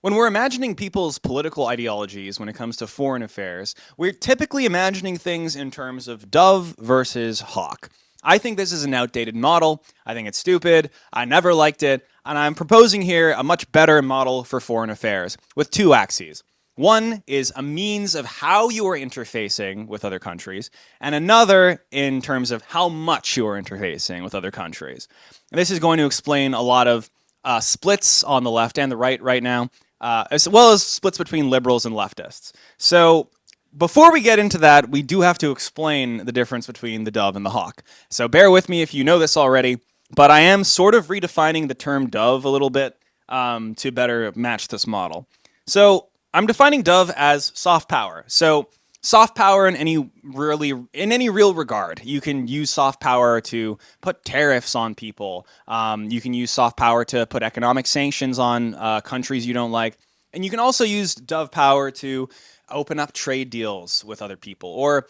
When we're imagining people's political ideologies when it comes to foreign affairs, we're typically imagining things in terms of dove versus hawk. I think this is an outdated model. I think it's stupid. I never liked it. And I'm proposing here a much better model for foreign affairs with two axes. One is a means of how you are interfacing with other countries, and another in terms of how much you are interfacing with other countries. And this is going to explain a lot of splits on the left and the right now, as well as splits between liberals and leftists. So before we get into that, we do have to explain the difference between the dove and the hawk. So bear with me if you know this already, but I am sort of redefining the term dove a little bit to better match this model. So I'm defining dove as soft power. So soft power in any real regard. You can use soft power to put tariffs on people. You can use soft power to put economic sanctions on countries you don't like, and you can also use dove power to open up trade deals with other people, or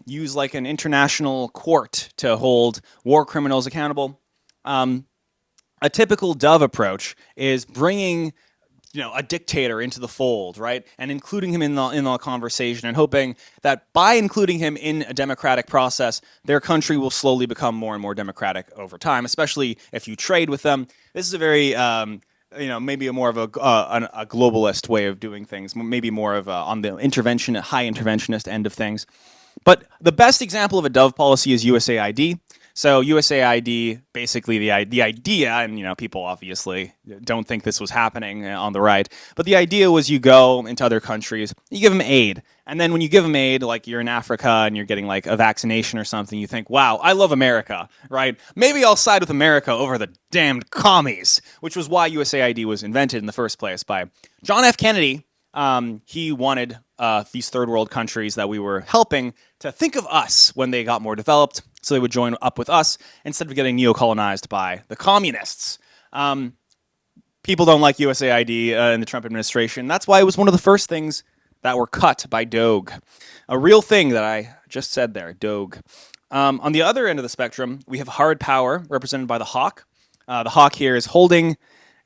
use like an international court to hold war criminals accountable. A typical dove approach is bringing a dictator into the fold, right? And including him in the conversation and hoping that by including him in a democratic process, their country will slowly become more and more democratic over time, especially if you trade with them. This is a very, maybe a more of a globalist way of doing things, maybe more of on the high interventionist end of things. But the best example of a dove policy is USAID. So USAID, basically the idea, and people obviously don't think this was happening on the right, but the idea was you go into other countries, you give them aid, and then when you give them aid, like you're in Africa and you're getting like a vaccination or something, you think, wow, I love America, right? Maybe I'll side with America over the damned commies, which was why USAID was invented in the first place by John F. Kennedy. He wanted these third world countries that we were helping to think of us when they got more developed, so they would join up with us instead of getting neo-colonized by the communists. People don't like USAID in the Trump administration. That's why it was one of the first things that were cut by Doge. A real thing that I just said there, Doge. On the other end of the spectrum, we have hard power, represented by the hawk. The hawk here is holding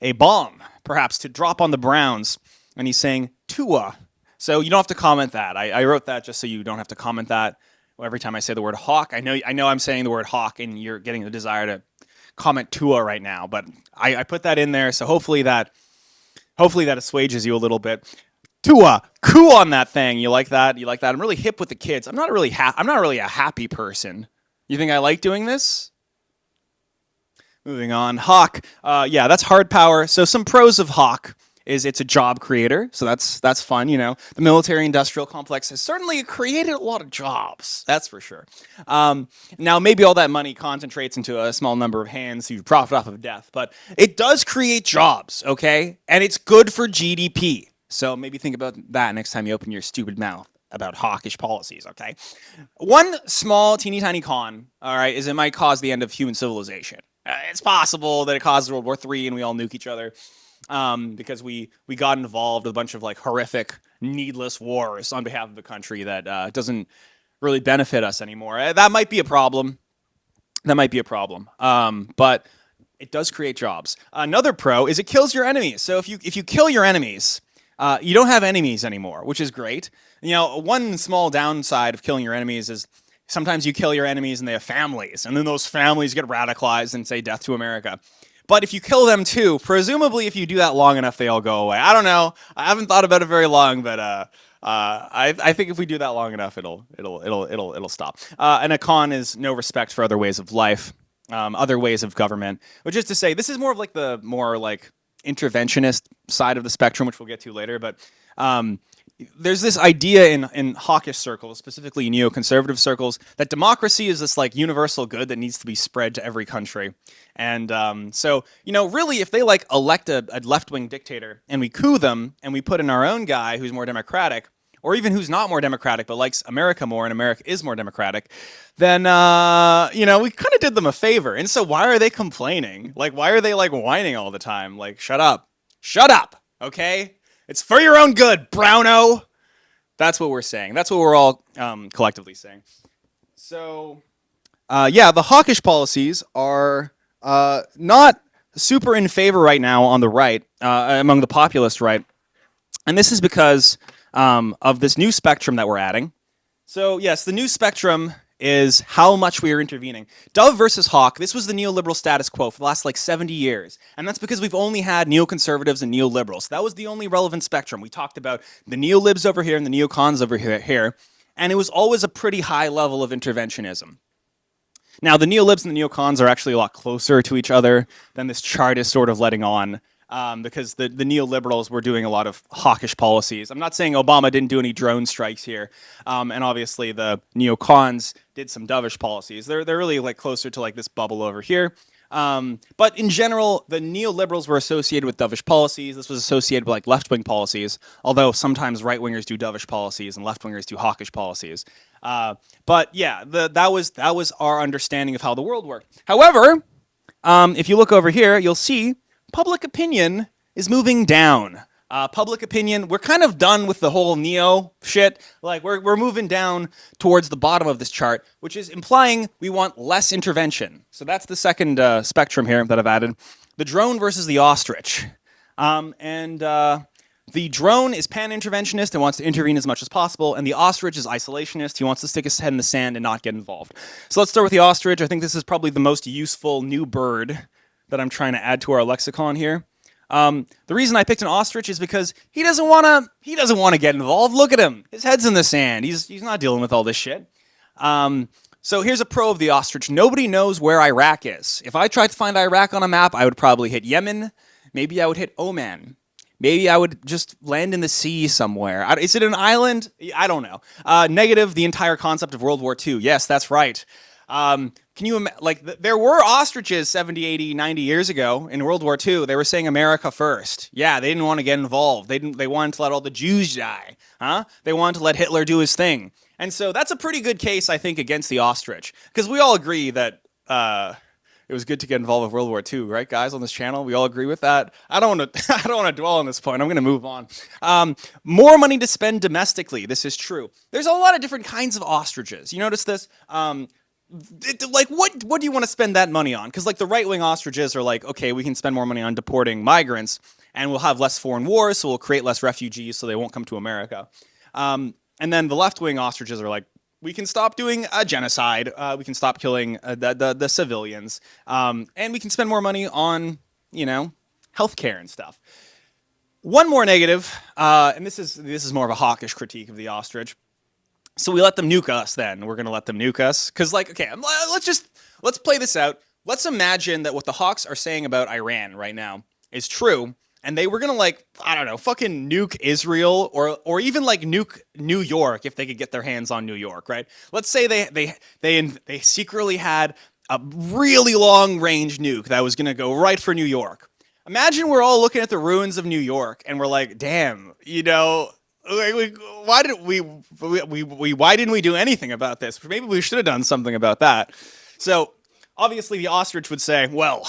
a bomb, perhaps to drop on the Browns, and he's saying, Tuah. So you don't have to comment that. I wrote that just so you don't have to comment that. Every time I say the word hawk, I know I'm saying the word hawk, and you're getting the desire to comment Tuah right now. But I put that in there, so hopefully that assuages you a little bit. Tuah, coo on that thing. You like that? You like that? I'm really hip with the kids. I'm not really a happy person. You think I like doing this? Moving on, hawk. Yeah, that's hard power. So some pros of hawk is it's a job creator, so that's fun. The military-industrial complex has certainly created a lot of jobs, that's for sure. Now, maybe all that money concentrates into a small number of hands who profit off of death, but it does create jobs, okay? And it's good for GDP. So maybe think about that next time you open your stupid mouth about hawkish policies, okay? One small, teeny tiny con, all right, is it might cause the end of human civilization. It's possible that it causes World War III and we all nuke each other. Because we got involved with a bunch of like horrific, needless wars on behalf of the country that doesn't really benefit us anymore. That might be a problem. But it does create jobs. Another pro is it kills your enemies. So if you kill your enemies, you don't have enemies anymore, which is great. One small downside of killing your enemies is sometimes you kill your enemies and they have families, and then those families get radicalized and say death to America. But if you kill them too, presumably if you do that long enough, they all go away. I don't know. I haven't thought about it very long, but I think if we do that long enough, it'll stop. And a con is no respect for other ways of life, other ways of government. Which is to say, this is more of like the more like interventionist side of the spectrum, which we'll get to later. But there's this idea in hawkish circles, specifically neoconservative circles, that democracy is this like universal good that needs to be spread to every country. And so, really, if they like elect a left-wing dictator and we coup them and we put in our own guy who's more democratic, or even who's not more democratic but likes America more and America is more democratic, then, we kind of did them a favor. And so why are they complaining? Like, why are they like whining all the time? Like, shut up, okay? It's for your own good, Browno. That's what we're saying. That's what we're all collectively saying. So, the hawkish policies are not super in favor right now on the right, among the populist right, and this is because of this new spectrum that we're adding. So yes, the new spectrum is how much we are intervening. Dove versus hawk, this was the neoliberal status quo for the last like 70 years. And that's because we've only had neoconservatives and neoliberals. That was the only relevant spectrum. We talked about the neolibs over here and the neocons over here. And it was always a pretty high level of interventionism. Now, the neolibs and the neocons are actually a lot closer to each other than this chart is sort of letting on. Because the neoliberals were doing a lot of hawkish policies. I'm not saying Obama didn't do any drone strikes here, and obviously the neocons did some dovish policies. They're really like closer to like this bubble over here. But in general, the neoliberals were associated with dovish policies. This was associated with like left-wing policies, although sometimes right-wingers do dovish policies and left-wingers do hawkish policies. But yeah, that was our understanding of how the world worked. However, if you look over here, you'll see public opinion is moving down. Public opinion, we're kind of done with the whole neo shit. Like we're moving down towards the bottom of this chart, which is implying we want less intervention. So that's the second spectrum here that I've added. The drone versus the ostrich. The drone is pan-interventionist and wants to intervene as much as possible, and the ostrich is isolationist. He wants to stick his head in the sand and not get involved. So let's start with the ostrich. I think this is probably the most useful new bird that I'm trying to add to our lexicon here. The reason I picked an ostrich is because he doesn't want to get involved. Look at him. His head's in the sand. He's not dealing with all this shit. So here's a pro of the ostrich. Nobody knows where Iraq is. If I tried to find Iraq on a map, I would probably hit Yemen. Maybe I would hit Oman. Maybe I would just land in the sea somewhere. Is it an island? I don't know. Negative, the entire concept of World War II. Yes, that's right. Can you there were ostriches 70, 80, 90 years ago in World War II. They were saying America first. Yeah, they didn't want to get involved. They wanted to let all the Jews die. They wanted to let Hitler do his thing. And so that's a pretty good case, I think, against the ostrich. Because we all agree that it was good to get involved with World War II, right, guys, on this channel? We all agree with that. I don't want to dwell on this point. I'm going to move on. More money to spend domestically. This is true. There's a lot of different kinds of ostriches. You notice this? What do you want to spend that money on? Because like the right-wing ostriches are like, okay, we can spend more money on deporting migrants, and we'll have less foreign wars, so we'll create less refugees, so they won't come to America. And then the left-wing ostriches are like, we can stop doing a genocide, we can stop killing the civilians, and we can spend more money on, healthcare and stuff. One more negative, and this is more of a hawkish critique of the ostrich. So we let them nuke us then. We're going to let them nuke us. Because, okay, let's play this out. Let's imagine that what the hawks are saying about Iran right now is true. And they were going to, fucking nuke Israel or even, nuke New York if they could get their hands on New York, right? Let's say they secretly had a really long-range nuke that was going to go right for New York. Imagine we're all looking at the ruins of New York and we're like, damn, why didn't we do anything about this? Maybe we should have done something about that. So obviously the ostrich would say, well,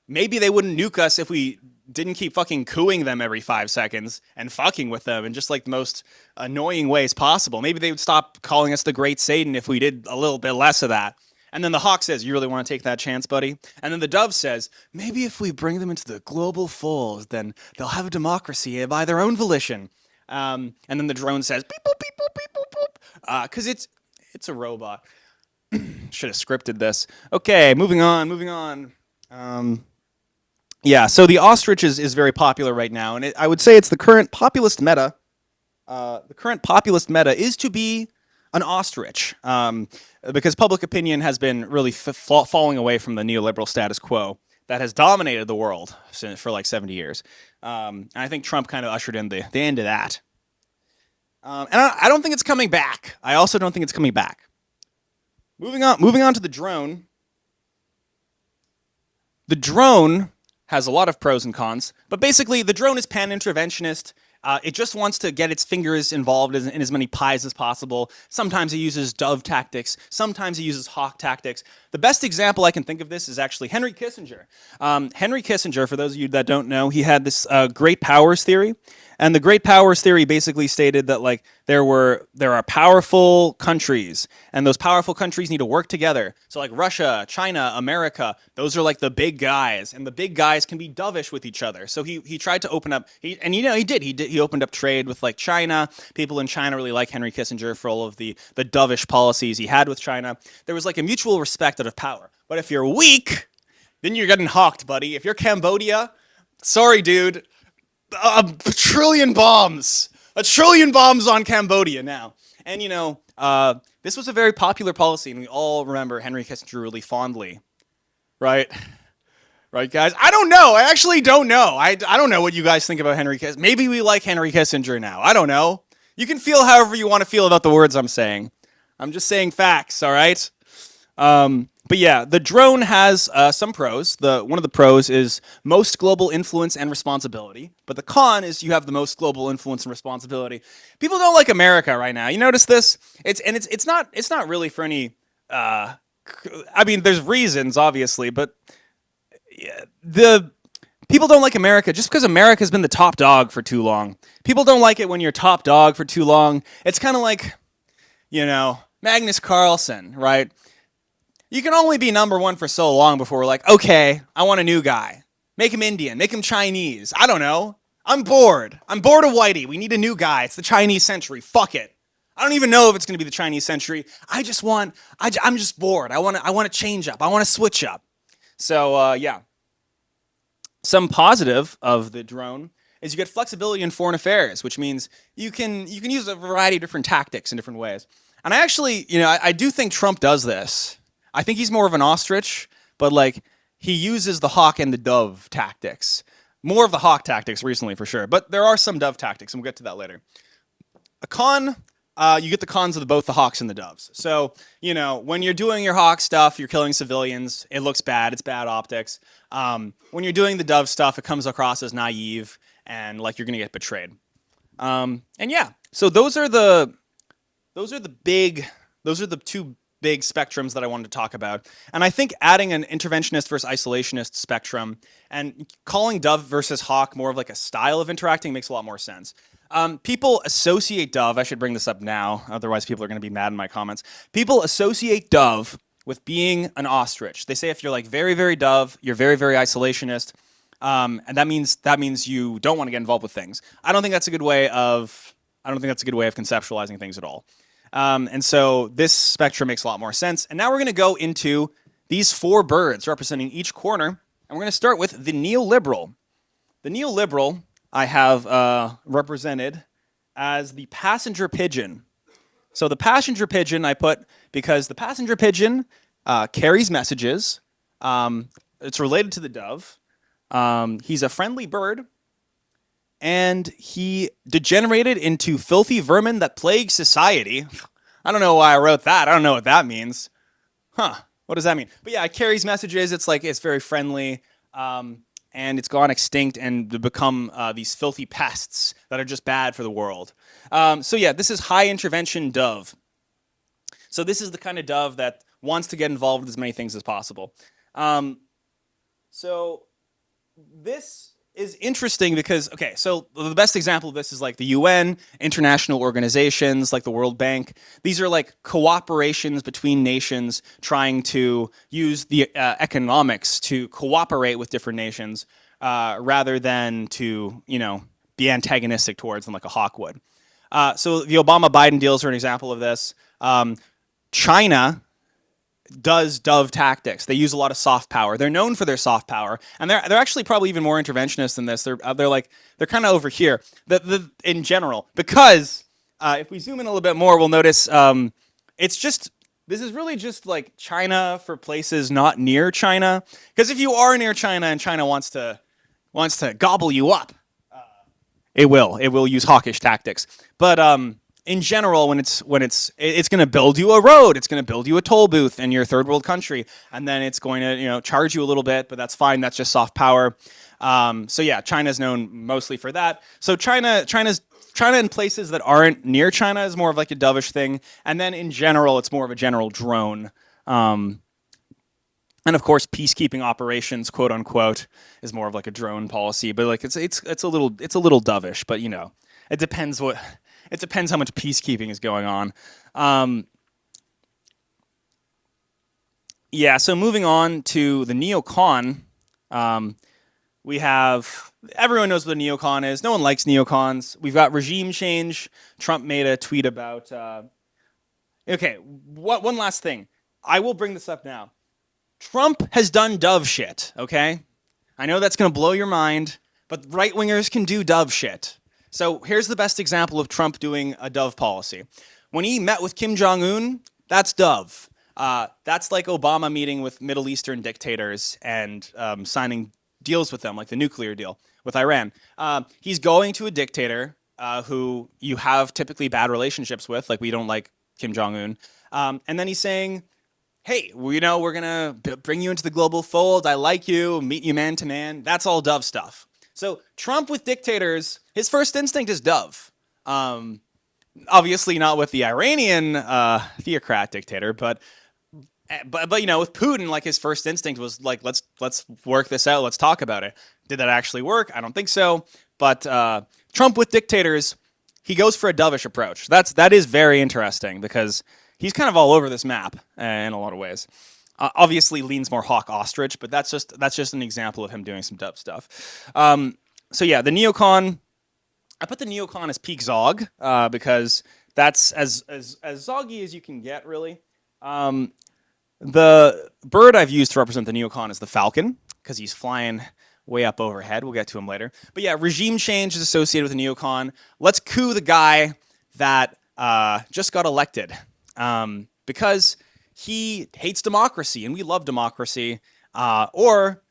maybe they wouldn't nuke us if we didn't keep fucking cooing them every 5 seconds and fucking with them in just the most annoying ways possible. Maybe they would stop calling us the Great Satan if we did a little bit less of that. And then the hawk says, you really want to take that chance, buddy? And then the dove says, maybe if we bring them into the global fold, then they'll have a democracy by their own volition. And then the drone says, beep, boop, beep, boop, beep, boop, boop. Because it's a robot. Should have scripted this. Okay, moving on. Yeah, so the ostrich is very popular right now, and I would say it's the current populist meta. The current populist meta is to be an ostrich, because public opinion has been really falling away from the neoliberal status quo that has dominated the world for 70 years. And I think Trump kind of ushered in the end of that. And I don't think it's coming back. I also don't think it's coming back. Moving on to the drone. The drone has a lot of pros and cons, but basically the drone is pan-interventionist. It just wants to get its fingers involved in as many pies as possible. Sometimes it uses dove tactics. Sometimes it uses hawk tactics. The best example I can think of this is actually Henry Kissinger. Henry Kissinger, for those of you that don't know, he had this great powers theory. And the great powers theory basically stated that like there are powerful countries, and those powerful countries need to work together. So like Russia, China, America, those are like the big guys, and the big guys can be dovish with each other. So he tried to open up, he opened up trade with like China. People in China really like Henry Kissinger for all of the dovish policies he had with China. There was like a mutual respect out of power. But if you're weak, then you're getting hawked, buddy. If you're Cambodia, sorry, dude. A trillion bombs on Cambodia now. And, this was a very popular policy, and we all remember Henry Kissinger really fondly. Right? Right, guys? I don't know. I actually don't know. I don't know what you guys think about Henry Kissinger. Maybe we like Henry Kissinger now. I don't know. You can feel however you want to feel about the words I'm saying. I'm just saying facts, all right? But yeah, the drone has some pros. One of the pros is most global influence and responsibility. But the con is you have the most global influence and responsibility. People don't like America right now. You notice this? It's not really for any. I mean, there's reasons obviously, but the people don't like America just because America's been the top dog for too long. People don't like it when you're top dog for too long. It's kind of like, Magnus Carlsen, right? You can only be number one for so long before we're like, okay, I want a new guy. Make him Indian. Make him Chinese. I don't know. I'm bored. I'm bored of Whitey. We need a new guy. It's the Chinese century. Fuck it. I don't even know if it's going to be the Chinese century. I'm just bored. I want to change up. I want to switch up. So, yeah. Some positive of the drone is you get flexibility in foreign affairs, which means you can use a variety of different tactics in different ways. And I actually, I do think Trump does this. I think he's more of an ostrich, but like he uses the hawk and the dove tactics. More of the hawk tactics recently for sure, but there are some dove tactics, and we'll get to that later. A con, you get the cons of both the hawks and the doves. So, when you're doing your hawk stuff, you're killing civilians, it looks bad, it's bad optics. When you're doing the dove stuff, it comes across as naive and like you're gonna get betrayed. And yeah, so those are the two big spectrums that I wanted to talk about. And I think adding an interventionist versus isolationist spectrum and calling dove versus hawk more of like a style of interacting makes a lot more sense. People associate dove, I should bring this up now, otherwise people are going to be mad in my comments. People associate dove with being an ostrich. They say if you're like very, very dove, you're very, very isolationist. And that means you don't want to get involved with things. I don't think that's a good way of conceptualizing things at all. And so this spectrum makes a lot more sense. And now we're going to go into these four birds representing each corner. And we're going to start with the neoliberal. The neoliberal I have represented as the passenger pigeon. So the passenger pigeon I put because the passenger pigeon carries messages. It's related to the dove. He's a friendly bird. And he degenerated into filthy vermin that plague society. I don't know why I wrote that. I don't know what that means. What does that mean? But yeah, it carries messages. It's very friendly. And it's gone extinct and become these filthy pests that are just bad for the world. So yeah, this is high intervention dove. So this is the kind of dove that wants to get involved with as many things as possible. So this is interesting because, okay, so the best example of this is like the UN, international organizations like the World Bank. These are like cooperations between nations trying to use the economics to cooperate with different nations rather than to, be antagonistic towards them like a hawk would. So the Obama-Biden deals are an example of this. China does dove tactics. They use a lot of soft power. They're known for their soft power, and they're actually probably even more interventionist than this. They're kind of over here in general, because if we zoom in a little bit more, we'll notice this is really just like China for places not near China. Because if you are near China and China wants to gobble you up, it will use hawkish tactics. But in general, when it's going to build you a road, it's going to build you a toll booth in your third world country, and then it's going to charge you a little bit, but that's fine. That's just soft power. So yeah, China's known mostly for that. So China in places that aren't near China is more of like a dovish thing, and then in general, it's more of a general drone. And And of course, peacekeeping operations, quote unquote, is more of like a drone policy. But like it's a little dovish. But you know, it depends how much peacekeeping is going on. Yeah. So moving on to the neocon, we have everyone knows what a neocon is. No one likes neocons. We've got regime change. Trump made a tweet about. Okay, one last thing. I will bring this up now. Trump has done dove shit, okay? I know that's going to blow your mind, but right-wingers can do dove shit. So here's the best example of Trump doing a dove policy. When he met with Kim Jong-un, that's dove. That's like Obama meeting with Middle Eastern dictators and signing deals with them, like the nuclear deal with Iran. He's going to a dictator who you have typically bad relationships with, like we don't like Kim Jong-un. And then he's saying, hey, we're going to bring you into the global fold. I like you, meet you man to man. That's all dove stuff. So Trump with dictators, his first instinct is dove. Obviously not with the Iranian theocrat dictator, but with Putin, like his first instinct was like, let's work this out. Let's talk about it. Did that actually work? I don't think so. But Trump with dictators, he goes for a dovish approach. That is very interesting because he's kind of all over this map in a lot of ways. Obviously leans more hawk ostrich, but that's just an example of him doing some dove stuff. So yeah, the neocon. I put the neocon as peak zog because that's as zoggy as you can get, really. The bird I've used to represent the neocon is the Falcon because he's flying way up overhead. We'll get to him later. But yeah, regime change is associated with the neocon. Let's coup the guy that just got elected. Because he hates democracy and we love democracy. Or,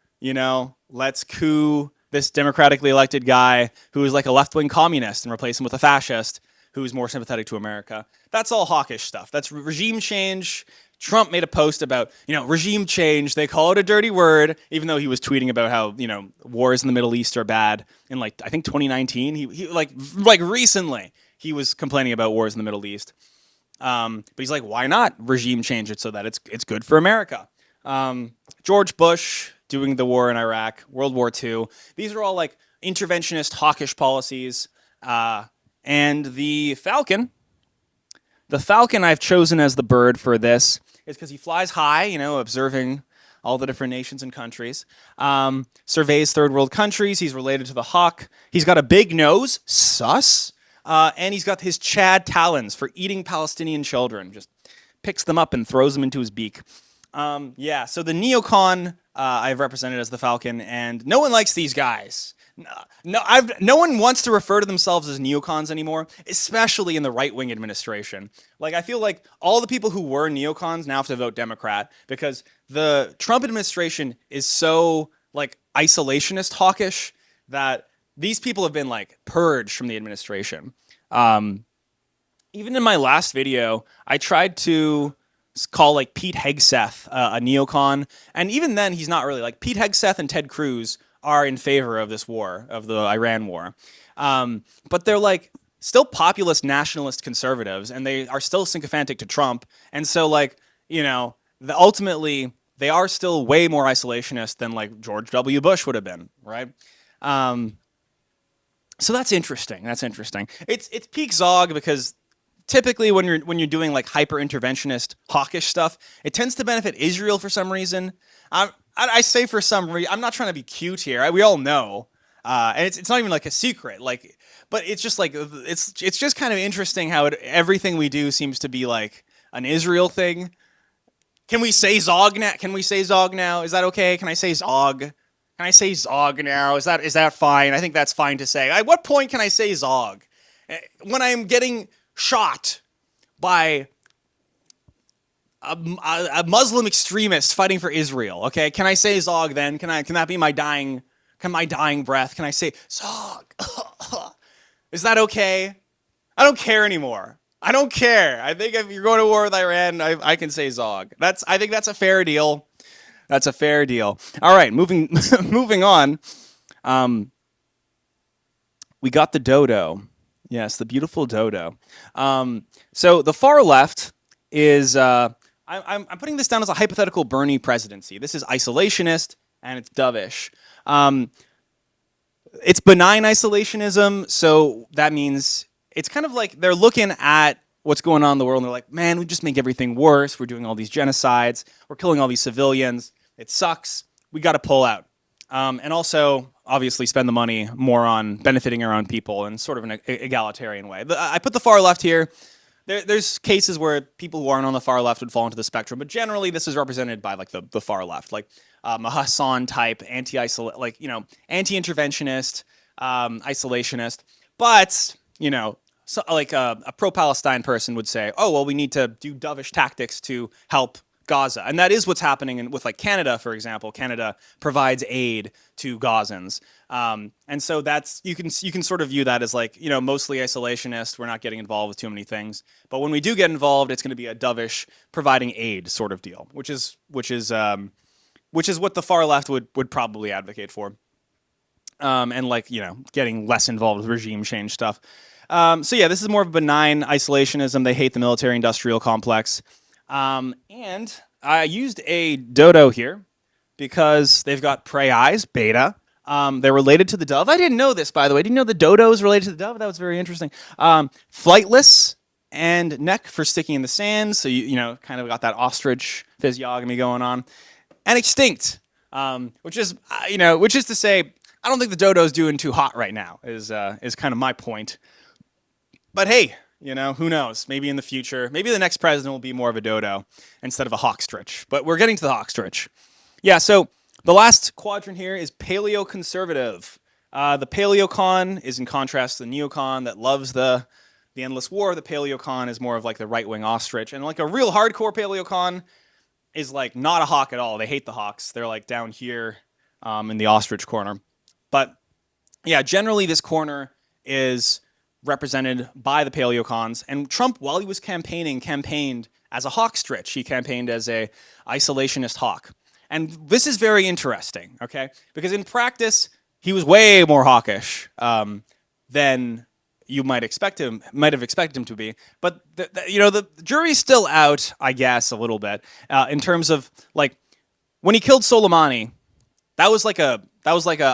let's coup this democratically elected guy who is like a left-wing communist and replace him with a fascist who's more sympathetic to America. That's all hawkish stuff. That's regime change. Trump made a post about, regime change. They call it a dirty word, even though he was tweeting about how, wars in the Middle East are bad. In I think 2019, he like recently, he was complaining about wars in the Middle East. But he's like, why not regime change it so that it's good for America? George Bush doing the war in Iraq, World War II. These are all like interventionist, hawkish policies. And the Falcon I've chosen as the bird for this is because he flies high, observing all the different nations and countries. Surveys third world countries. He's related to the hawk. He's got a big nose, sus. And he's got his Chad talons for eating Palestinian children. Just picks them up and throws them into his beak. So the neocon I've represented as the Falcon, and no one likes these guys. No one wants to refer to themselves as neocons anymore, especially in the right-wing administration. Like, I feel like all the people who were neocons now have to vote Democrat because the Trump administration is so, isolationist hawkish that these people have been, purged from the administration. Even in my last video, I tried to call, Pete Hegseth a neocon, and even then, he's not really. Pete Hegseth and Ted Cruz are in favor of this war, of the Iran war. But they're still populist nationalist conservatives, and they are still sycophantic to Trump. And so ultimately they are still way more isolationist than George W. Bush would have been, right? So that's interesting. It's peak zog because typically when you're doing hyper interventionist hawkish stuff, it tends to benefit Israel for some reason. I say for some reason. I'm not trying to be cute here. We all know, and it's not even a secret. But it's just it's just kind of interesting how everything we do seems to be an Israel thing. Can we say zog now? Is that okay? Can I say zog? Can I say zog now? Is that fine? I think that's fine to say. At what point can I say zog? When I am getting shot by a Muslim extremist fighting for Israel. Okay, can I say zog then? Can that be my dying breath? Can I say zog? Is that okay? I don't care anymore. I don't care. I think if you're going to war with Iran, I can say zog. I think that's a fair deal. That's a fair deal. All right, moving on. We got the Dodo. Yes, the beautiful Dodo. So the far left is I'm putting this down as a hypothetical Bernie presidency. This is isolationist and it's dovish. It's benign isolationism, so that means it's kind of like they're looking at what's going on in the world and they're like, man, we just make everything worse. We're doing all these genocides. We're killing all these civilians. It sucks. We got to pull out. And also, obviously, spend the money more on benefiting our own people in sort of an egalitarian way. I put the far left here. There's cases where people who aren't on the far left would fall into the spectrum, but generally this is represented by like the far left, like a Hassan type anti-interventionist, isolationist. But so like a pro-Palestine person would say, oh well, we need to do dovish tactics to help Gaza, and that is what's happening with like Canada, for example. Canada provides aid to Gazans, and so that's you can sort of view that as like mostly isolationist. We're not getting involved with too many things, but when we do get involved, it's going to be a dovish providing aid sort of deal, which is what the far left would probably advocate for, and like getting less involved with regime change stuff. So yeah, this is more of a benign isolationism. They hate the military-industrial complex. And I used a Dodo here because they've got prey eyes, beta. They're related to the dove. I didn't know this, by the way. Did you know the Dodo is related to the dove? That was very interesting. Flightless and neck for sticking in the sand. So you kind of got that ostrich physiognomy going on. And extinct, which is to say, I don't think the Dodo's doing too hot right now. Is kind of my point. But hey. Who knows? Maybe in the future, maybe the next president will be more of a Dodo instead of a Hawkstrich. But we're getting to the Hawkstrich. Yeah, so the last quadrant here is paleoconservative. The paleocon is in contrast to the neocon that loves the endless war. The paleocon is more of like the right-wing ostrich. And like a real hardcore paleocon is like not a hawk at all. They hate the hawks. They're like down here in the ostrich corner. But yeah, generally this corner is represented by the paleocons, and Trump, while he was campaigned as a hawkstrich. He campaigned as a isolationist hawk, and this is very interesting, okay? Because in practice, he was way more hawkish than you might have expected him to be. But the jury's still out, I guess, a little bit in terms of like when he killed Soleimani. That was like a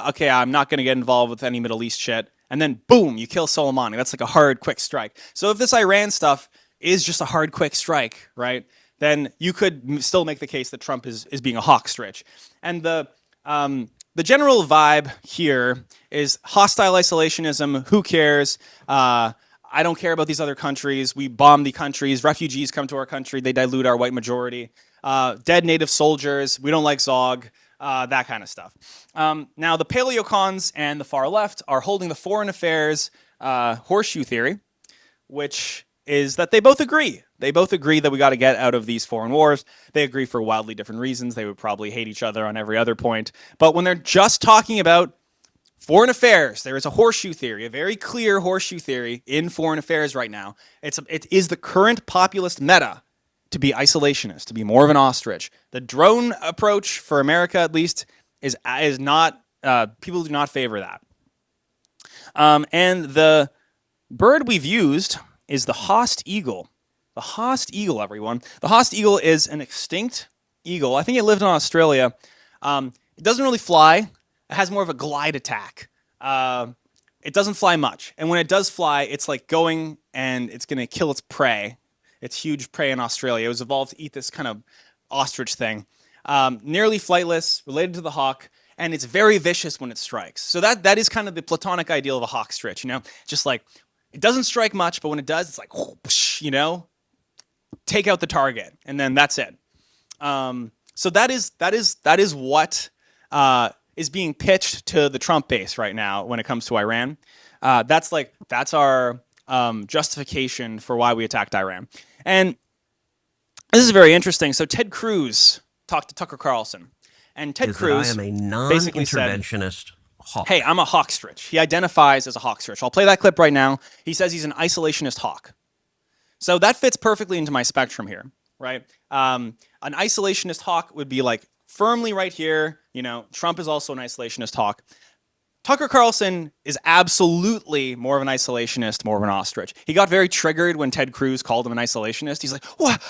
okay, I'm not going to get involved with any Middle East shit. And then, boom, you kill Soleimani. That's like a hard, quick strike. So if this Iran stuff is just a hard, quick strike, right, then you could still make the case that Trump is being a hawkstrich. And the general vibe here is hostile isolationism. Who cares? I don't care about these other countries. We bomb the countries. Refugees come to our country. They dilute our white majority. Dead native soldiers. We don't like Zog. That kind of stuff. Now, the paleocons and the far left are holding the foreign affairs horseshoe theory, which is that they both agree. They both agree that we got to get out of these foreign wars. They agree for wildly different reasons. They would probably hate each other on every other point. But when they're just talking about foreign affairs, there is a horseshoe theory, a very clear horseshoe theory in foreign affairs right now. It is the current populist meta to be isolationist, to be more of an ostrich. The drone approach for America, at least, is not. People do not favor that. And the bird we've used is the Haast eagle. The Haast eagle, everyone. The Haast eagle is an extinct eagle. I think it lived in Australia. It doesn't really fly. It has more of a glide attack. It doesn't fly much. And when it does fly, it's like going and it's going to kill its prey. It's huge prey in Australia. It was evolved to eat this kind of ostrich thing. Nearly flightless, related to the hawk, and it's very vicious when it strikes. So that is kind of the platonic ideal of a hawkstrich, just like it doesn't strike much, but when it does, it's like, whoosh, take out the target, and then that's it. So that is what is being pitched to the Trump base right now when it comes to Iran. That's our justification for why we attacked Iran. And this is very interesting. So Ted Cruz talked to Tucker Carlson, and Ted Cruz I am a basically non-interventionist hawk. Hey, I'm a hawkstrich. He identifies as a hawkstrich. I'll play that clip right now. He says he's an isolationist hawk. So that fits perfectly into my spectrum here, right? An isolationist hawk would be like firmly right here. Trump is also an isolationist hawk. Tucker Carlson is absolutely more of an isolationist, more of an ostrich. He got very triggered when Ted Cruz called him an isolationist. He's like, "What?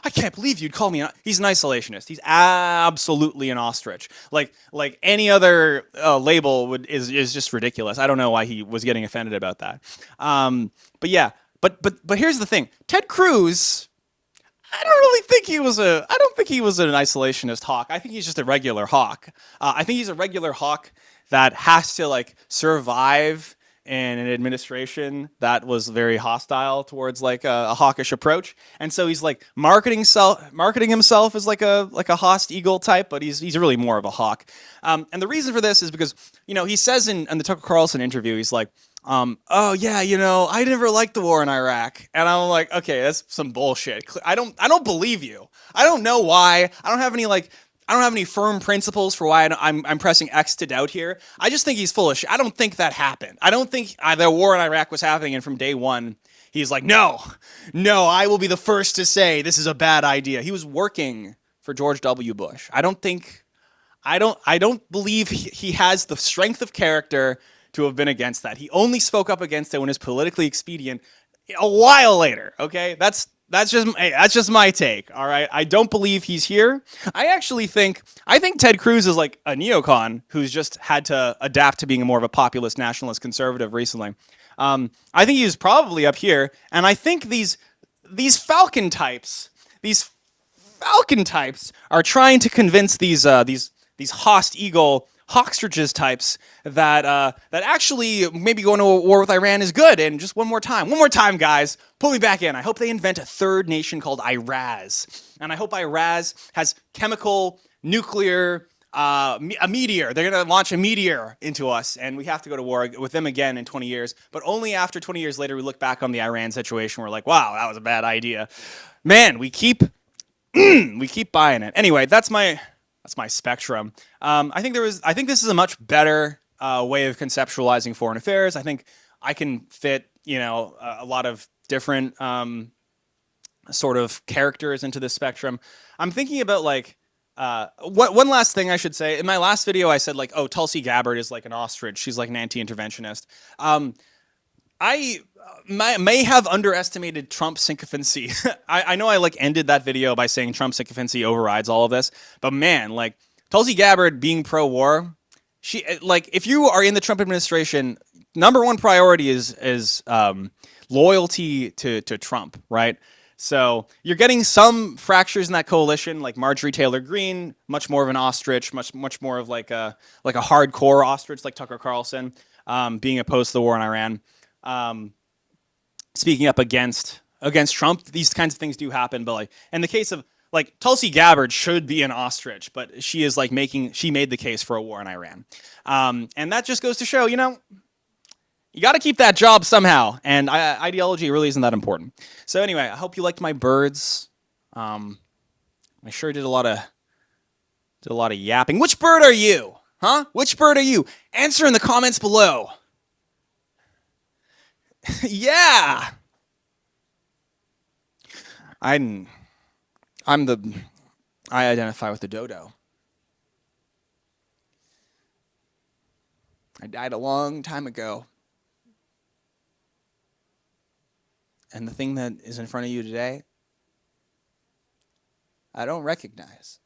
I can't believe you'd call me an." He's an isolationist. He's absolutely an ostrich. Like any other label is just ridiculous. I don't know why he was getting offended about that. But yeah, but here's the thing: Ted Cruz. I don't think he was an isolationist hawk. I think he's just a regular hawk. I think he's a regular hawk that has to like survive in an administration that was very hostile towards like a hawkish approach, and so he's like marketing himself as like a Haast eagle type, but he's really more of a hawk. And the reason for this is because he says in the Tucker Carlson interview, he's like, oh yeah, I never liked the war in Iraq, and I'm like, okay, that's some bullshit. I don't believe you. I don't know why. I don't have any firm principles for why I'm pressing X to doubt here. I just think he's full of shit. I don't think that happened. I don't think the war in Iraq was happening, and from day one, he's like, no, I will be the first to say this is a bad idea. He was working for George W. Bush. I don't believe he has the strength of character to have been against that. He only spoke up against it when it's politically expedient a while later. Okay, that's just my take. All right, I don't believe he's here. I think Ted Cruz is like a neocon who's just had to adapt to being more of a populist, nationalist, conservative recently. I think he's probably up here, and I think these Falcon types are trying to convince these Haast eagle Hawkstriches types that actually maybe going to a war with Iran is good. And just one more time, guys, put me back in. I hope they invent a third nation called Iraz, and I hope Iraz has chemical, nuclear, a meteor. They're going to launch a meteor into us, and we have to go to war with them again in 20 years. But only after 20 years later, we look back on the Iran situation. We're like, wow, that was a bad idea. Man, we keep buying it. Anyway, that's my spectrum. I think this is a much better way of conceptualizing foreign affairs. I think I can fit a lot of different sort of characters into this spectrum. I'm thinking about like one last thing I should say. In my last video, I said like, oh, Tulsi Gabbard is like an ostrich. She's like an anti-interventionist. I may have underestimated Trump's sycophancy. I know I like ended that video by saying Trump's sycophancy overrides all of this, but man, like Tulsi Gabbard being pro-war, she like if you are in the Trump administration, number one priority is loyalty to Trump, right? So you're getting some fractures in that coalition, like Marjorie Taylor Greene, much more of an ostrich, much more of like a hardcore ostrich, like Tucker Carlson, being opposed to the war in Iran. Speaking up against Trump, these kinds of things do happen. But like in the case of like Tulsi Gabbard should be an ostrich, but she is like she made the case for a war in Iran, and that just goes to show, you got to keep that job somehow, and ideology really isn't that important. So anyway, I hope you liked my birds. I sure did a lot of yapping. Which bird are you? Huh? Which bird are you? Answer in the comments below. Yeah. I identify with the Dodo. I died a long time ago. And the thing that is in front of you today, I don't recognize.